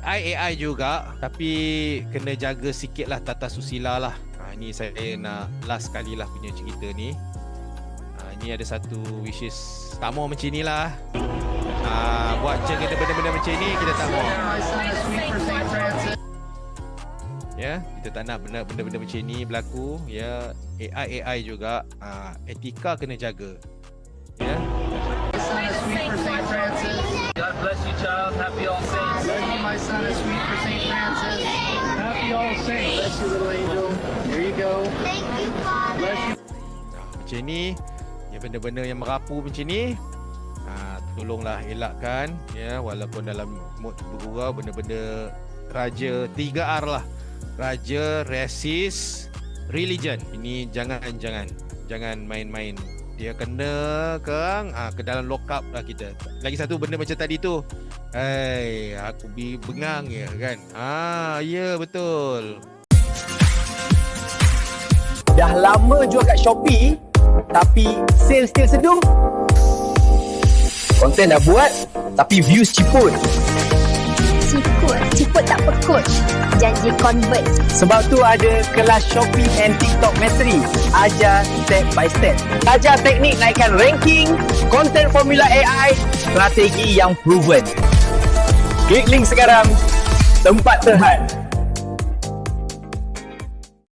AI juga, tapi kena jaga sikit lah tata susila lah. Ni saya nak last kali lah punya cerita ni. Ni ada satu which is tak mau macam ni lah. Buat benda-benda macam ni kita tak mau. Ya, kita tak nak benda-benda macam ni berlaku. Ya, AI juga, etika kena jaga. Ya. God bless you, child. Happy All Saints. Love you, my son, is sweet for St. Francis. Happy All Saints. Bless you, little angel. Here you go. Thank you, Father. Bless you. Macam ni, ya, benda-benda yang merapu macam ni, tolonglah elakkan, ya, walaupun dalam mood bergurau, benda-benda raja 3R lah. Raja, resist, religion. Ini jangan main-main. Dia kena ke dalam lock up lah kita. Lagi satu benda macam tadi tu, aku bengang ya kan. Ya betul. Dah lama jual kat Shopee tapi sales still seduh. Konten dah buat tapi views ciput. Ciput tak apa coach. Janji convert. Sebab tu ada kelas Shopee and TikTok Mastery. Ajar step by step. Ajar teknik naikkan ranking, konten formula AI, strategi yang proven. Klik link sekarang. Tempat terhad.